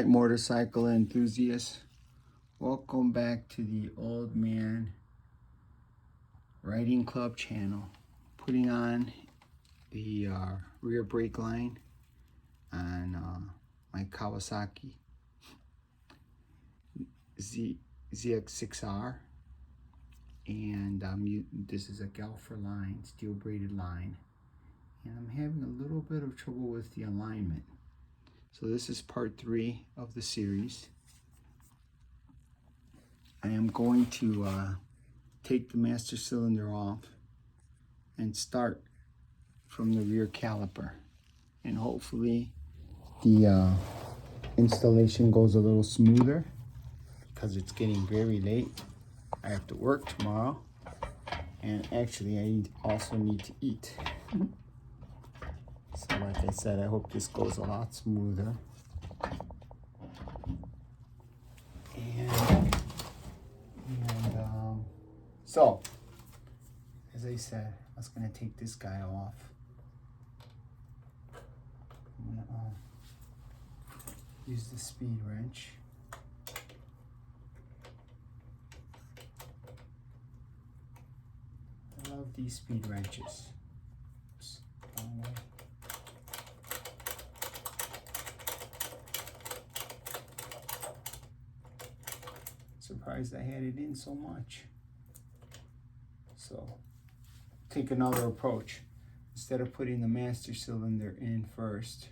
Alright, motorcycle enthusiasts, welcome back to the Old Man Riding Club channel. Putting on the rear brake line on my Kawasaki ZX6R, and this is a Galfer line, steel braided line, and I'm having a little bit of trouble with the alignment. So this is part 3 of the series. I am going to take the master cylinder off and start from the rear caliper, and hopefully the installation goes a little smoother because it's getting very late. I have to work tomorrow, and actually I also need to eat. So like I said, I hope this goes a lot smoother. So, as I said, I was going to take this guy off. I'm going to use the speed wrench. I love these speed wrenches. Oops, wrong way. Surprised I had it in so much. So take another approach. Instead of putting the master cylinder in first,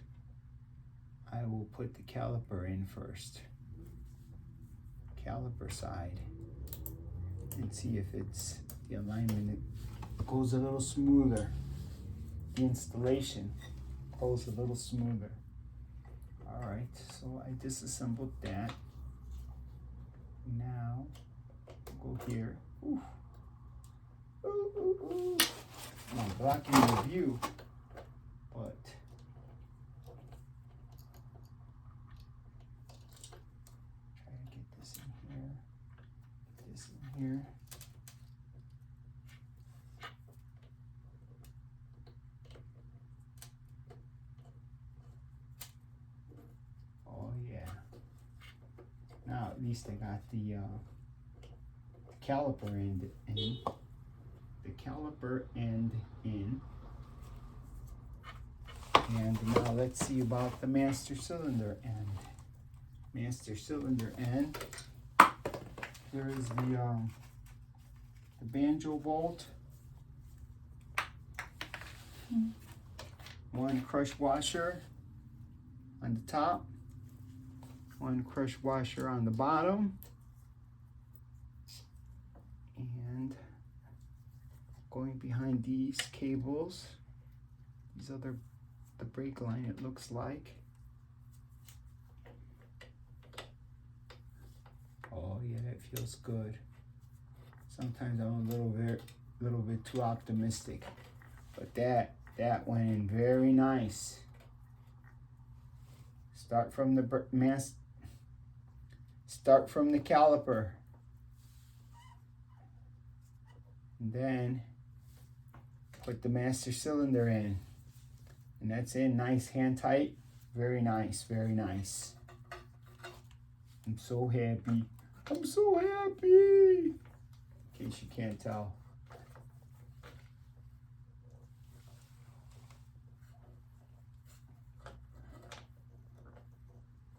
I will put the caliper in first. Caliper side. And see if it's the alignment goes a little smoother. The installation goes a little smoother. Alright, so I disassembled that. Now go here. Ooh. Ooh, ooh, ooh. I'm blocking the view, but try to get this in here. Get this in here. Oh yeah. Now at least I got the caliper end in. The caliper end in. And now let's see about the master cylinder end. Master cylinder end. There is the banjo bolt. One crush washer on the top. One crush washer on the bottom. And going behind these cables, these are the brake line, it looks like. Oh yeah, that feels good. Sometimes I'm a little bit too optimistic, but that went in very nice. Start from the caliper, and then put the master cylinder in, and that's in nice, hand tight. Very nice, very nice. I'm so happy. I'm so happy. In case you can't tell.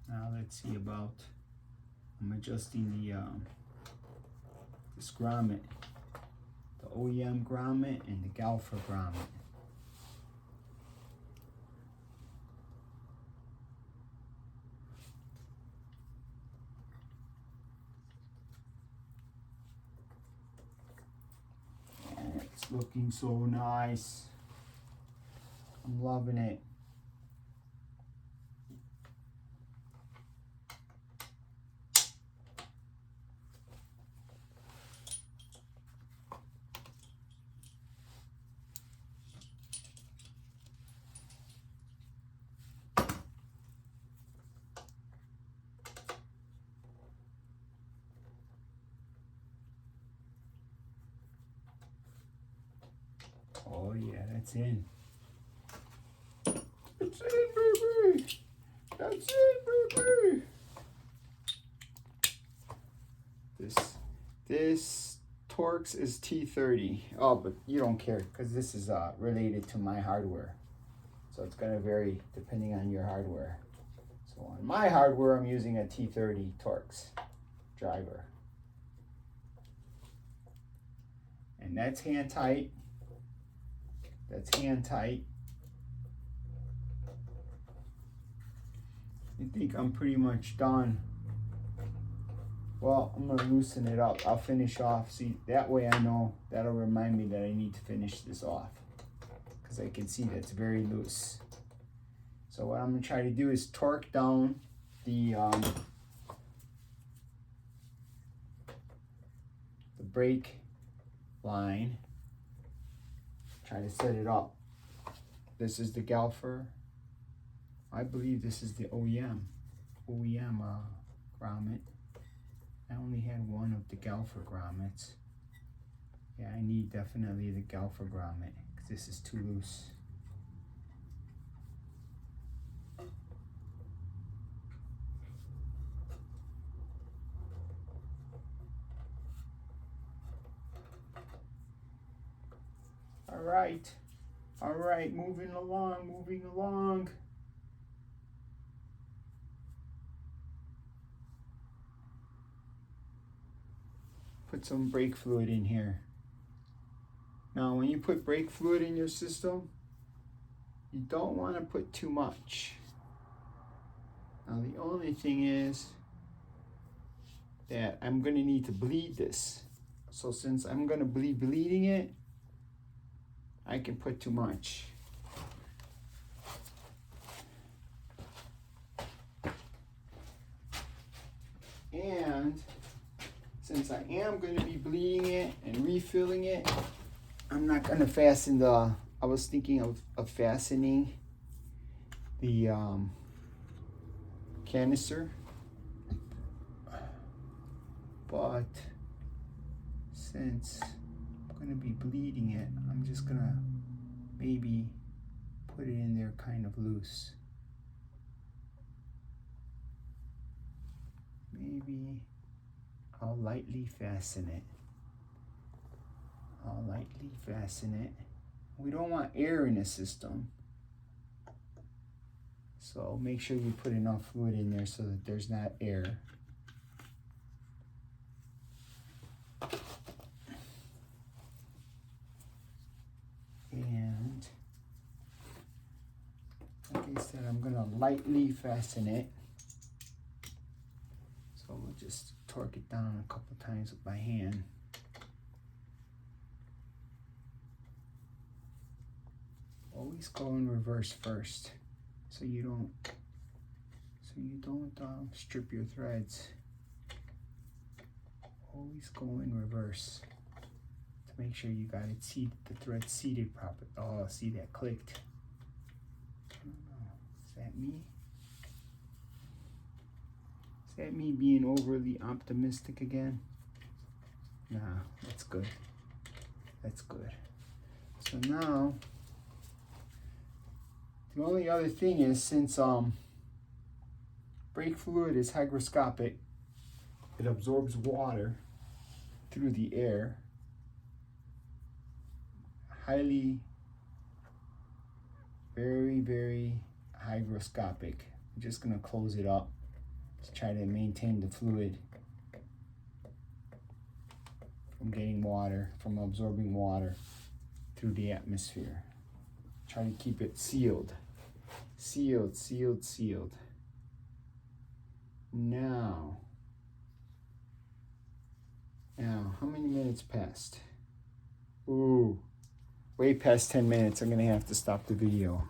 Now let's see about, I'm adjusting this grommet. The OEM grommet and the Galfer grommet. And it's looking so nice. I'm loving it. Oh yeah, that's in. It's in, baby. That's it, baby. This Torx is T30. Oh, but you don't care because this is related to my hardware. So it's going to vary depending on your hardware. So on my hardware, I'm using a T30 Torx driver. And that's hand tight. That's hand tight. I think I'm pretty much done. Well, I'm gonna loosen it up. I'll finish off. See, that way I know, that'll remind me that I need to finish this off. Because I can see that's very loose. So what I'm gonna try to do is torque down the brake line. Try to set it up. This is the Galfer. I believe this is the OEM grommet. I only had one of the Galfer grommets. Yeah, I need definitely the Galfer grommet because this is too loose. All right, moving along. Put some brake fluid in here. Now, when you put brake fluid in your system, you don't want to put too much. Now, the only thing is that I'm going to need to bleed this. So since I'm going to be bleeding it, I can put too much. And since I am going to be bleeding it and refilling it, I'm not going to fasten the, I was thinking of fastening the canister, but since I'm going to be bleeding it, I'm just going to maybe put it in there kind of loose. Maybe I'll lightly fasten it. We don't want air in the system. So make sure you put enough fluid in there so that there's not air. And like I said, I'm gonna lightly fasten it. So we'll just torque it down a couple times with my hand. Always go in reverse first, so you don't strip your threads. Always go in reverse to make sure you got it the thread seated properly. Oh, see, that clicked. I don't know. Is that me? Is that me being overly optimistic again? Nah, that's good. That's good. So now, the only other thing is, since brake fluid is hygroscopic, it absorbs water through the air. Highly, very, very hygroscopic. I'm just gonna close it up to try to maintain the fluid from from absorbing water through the atmosphere. Try to keep it sealed. Sealed. Now, how many minutes passed? Ooh, way past 10 minutes. I'm gonna have to stop the video.